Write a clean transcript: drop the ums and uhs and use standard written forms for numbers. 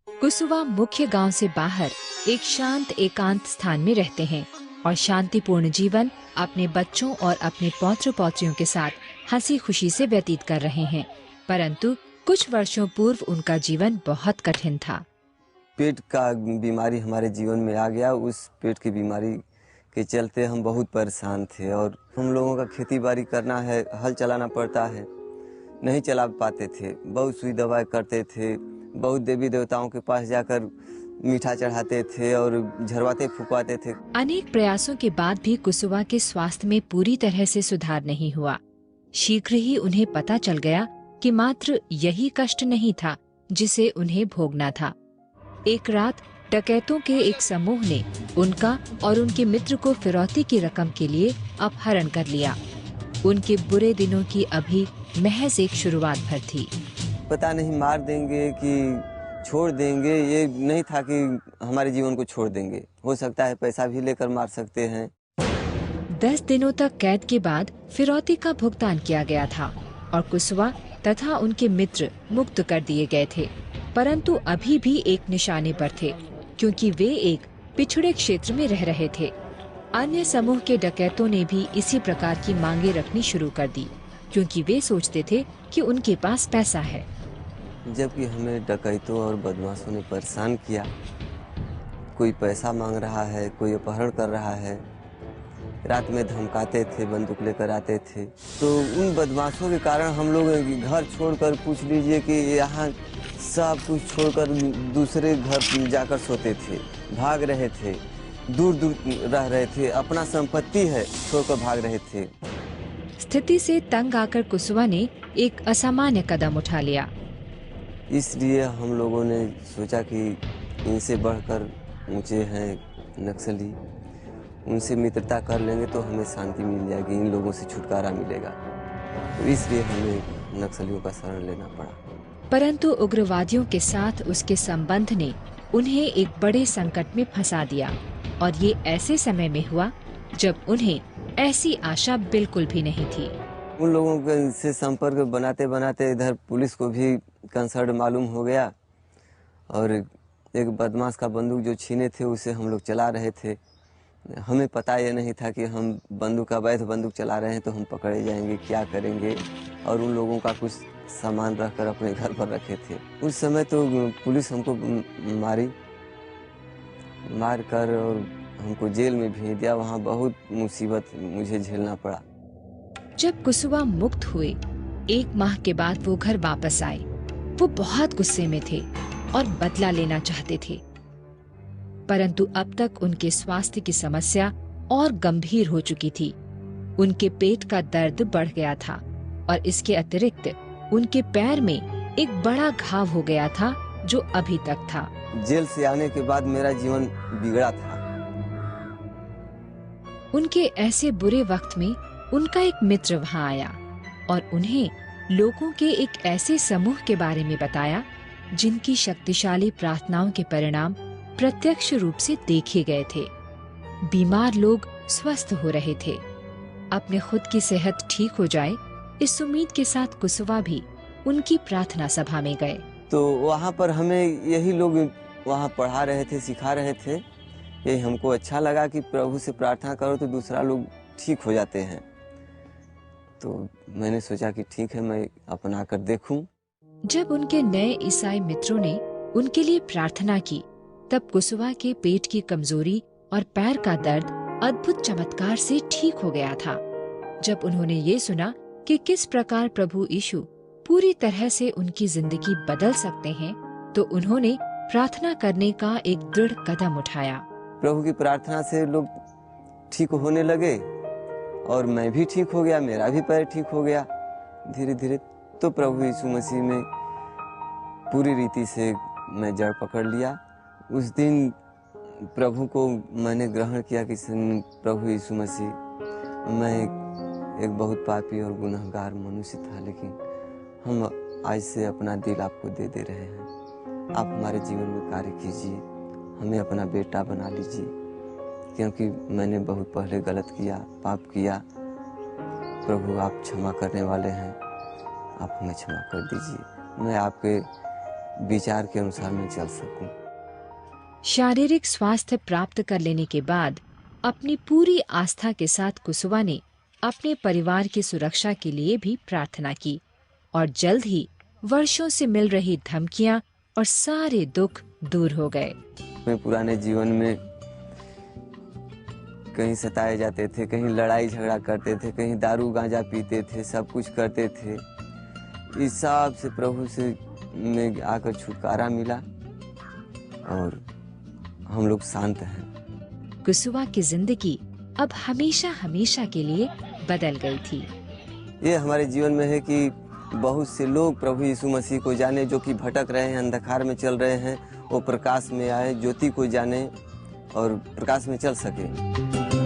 कुसुवा मुख्य गांव से बाहर एक शांत एकांत स्थान में रहते हैं और शांतिपूर्ण जीवन अपने बच्चों और अपने पौत्र पौत्रियों के साथ हंसी खुशी से व्यतीत कर रहे हैं। परंतु कुछ वर्षों पूर्व उनका जीवन बहुत कठिन था। पेट का बीमारी हमारे जीवन में आ गया। उस पेट की बीमारी के चलते हम बहुत परेशान थे और हम लोगों का खेती बाड़ी करना है, हल चलाना पड़ता है, नहीं चला पाते थे। बहुत सुई दवाई करते थे, बहुत देवी देवताओं के पास जाकर मीठा चढ़ाते थे और झरवाते फुकवाते थे। अनेक प्रयासों के बाद भी कुसुवा के स्वास्थ्य में पूरी तरह से सुधार नहीं हुआ। शीघ्र ही उन्हें पता चल गया कि मात्र यही कष्ट नहीं था जिसे उन्हें भोगना था। एक रात डकैतों के एक समूह ने उनका और उनके मित्र को फिरौती की रकम के लिए अपहरण कर लिया। उनके बुरे दिनों की अभी महज एक शुरुआत भर थी। पता नहीं मार देंगे कि छोड़ देंगे, ये नहीं था कि हमारे जीवन को छोड़ देंगे। हो सकता है पैसा भी लेकर मार सकते हैं। 10 दिनों तक कैद के बाद फिरौती का भुगतान किया गया था और कुसुवा तथा उनके मित्र मुक्त कर दिए गए थे। परंतु अभी भी एक निशाने पर थे, क्योंकि वे एक पिछड़े क्षेत्र में रह रहे थे। अन्य समूह के डकैतों ने भी इसी प्रकार की मांगे रखनी शुरू कर दी, क्योंकि वे सोचते थे कि उनके पास पैसा है। जबकि हमें डकैतों और बदमाशों ने परेशान किया। कोई पैसा मांग रहा है, कोई अपहरण कर रहा है, रात में धमकाते थे, बंदूक लेकर आते थे। तो उन बदमाशों के कारण हम लोग घर छोड़कर, पूछ लीजिए कि यहाँ सब कुछ छोड़कर दूसरे घर जाकर सोते थे, भाग रहे थे, दूर दूर रह रहे थे, अपना संपत्ति है छोड़कर भाग रहे थे। स्थिति से तंग आकर कुसुवा ने एक असामान्य कदम उठा लिया। इसलिए हम लोगों ने सोचा कि इनसे बढ़कर ऊंचे हैं नक्सली, उनसे मित्रता कर लेंगे तो हमें शांति मिल जाएगी, इन लोगों से छुटकारा मिलेगा। तो इसलिए हमें नक्सलियों का शरण लेना पड़ा। परंतु उग्रवादियों के साथ उसके संबंध ने उन्हें एक बड़े संकट में फंसा दिया, और ये ऐसे समय में हुआ जब उन्हें ऐसी आशा बिल्कुल भी नहीं थी। उन लोगों के से संपर्क बनाते बनाते इधर पुलिस को भी कंसर्न मालूम हो गया और एक बदमाश का बंदूक जो छीने थे उसे हम लोग चला रहे थे। हमें पता ये नहीं था कि हम अवैध बंदूक चला रहे हैं तो हम पकड़े जाएंगे, क्या करेंगे। और उन लोगों का कुछ सामान रखकर अपने घर पर रखे थे। उस समय तो पुलिस हमको मार कर और हमको जेल में भेज दिया। वहाँ बहुत मुसीबत मुझे झेलना पड़ा। जब कुसुवा मुक्त हुए 1 माह के बाद वो घर वापस आए। वो बहुत गुस्से में थे और बदला लेना चाहते थे, परंतु अब तक उनके स्वास्थ्य की समस्या और गंभीर हो चुकी थी। उनके पेट का दर्द बढ़ गया था और इसके अतिरिक्त उनके पैर में एक बड़ा घाव हो गया था जो अभी तक था। जेल से आने के बाद मेरा जीवन बिगड़ा था। उनके ऐसे बुरे वक्त में उनका एक मित्र वहां आया और उन्हें लोगों के एक ऐसे समूह के बारे में बताया जिनकी शक्तिशाली प्रार्थनाओं के परिणाम प्रत्यक्ष रूप से देखे गए थे। बीमार लोग स्वस्थ हो रहे थे। अपने खुद की सेहत ठीक हो जाए, इस उम्मीद के साथ कुसुवा भी उनकी प्रार्थना सभा में गए। तो वहाँ पर हमें यही लोग वहाँ पढ़ा रहे थे, सिखा रहे थे। यही हमको अच्छा लगा कि प्रभु से प्रार्थना करो तो दूसरा लोग ठीक हो जाते हैं। तो मैंने सोचा कि ठीक है, मैं अपना कर देखूं। जब उनके नए ईसाई मित्रों ने उनके लिए प्रार्थना की, तब कुसुवा के पेट की कमजोरी और पैर का दर्द अद्भुत चमत्कार से ठीक हो गया था। जब उन्होंने ये सुना कि किस प्रकार प्रभु यीशु पूरी तरह से उनकी जिंदगी बदल सकते हैं, तो उन्होंने प्रार्थना करने का एक दृढ़ कदम उठाया। प्रभु की प्रार्थना से लोग ठीक होने लगे और मैं भी ठीक हो गया, मेरा भी पैर ठीक हो गया धीरे धीरे। तो प्रभु यीशु मसीह में पूरी रीति से मैं जड़ पकड़ लिया। उस दिन प्रभु को मैंने ग्रहण किया कि प्रभु यीशु मसीह, मैं एक बहुत पापी और गुनहगार मनुष्य था, लेकिन हम आज से अपना दिल आपको दे दे रहे हैं। आप हमारे जीवन में कार्य कीजिए, हमें अपना बेटा बना लीजिए, क्योंकि मैंने बहुत पहले गलत किया, पाप किया। प्रभु आप क्षमा करने वाले हैं, आप हमें क्षमा कर दीजिए। मैं आपके विचार के अनुसार मैं चल सकूं। शारीरिक स्वास्थ्य प्राप्त कर लेने के बाद अपनी पूरी आस्था के साथ कुसुवा ने अपने परिवार की सुरक्षा के लिए भी प्रार्थना की और जल्द ही वर्षों से मिल रही धमकियां और सारे दुख दूर हो गए। मैं पुराने जीवन में कहीं सताए जाते थे, कहीं लड़ाई झगड़ा करते थे, कहीं दारू गांजा पीते थे, सब कुछ करते थे। इस सब से प्रभु से में आकर छुटकारा मिला और हम लोग शांत हैं। कुसुवा की जिंदगी अब हमेशा हमेशा के लिए बदल गई थी। ये हमारे जीवन में है कि बहुत से लोग प्रभु यीशु मसीह को जाने, जो कि भटक रहे हैं, अंधकार में चल रहे हैं, वो प्रकाश में आए, ज्योति को जाने और प्रकाश में चल सके।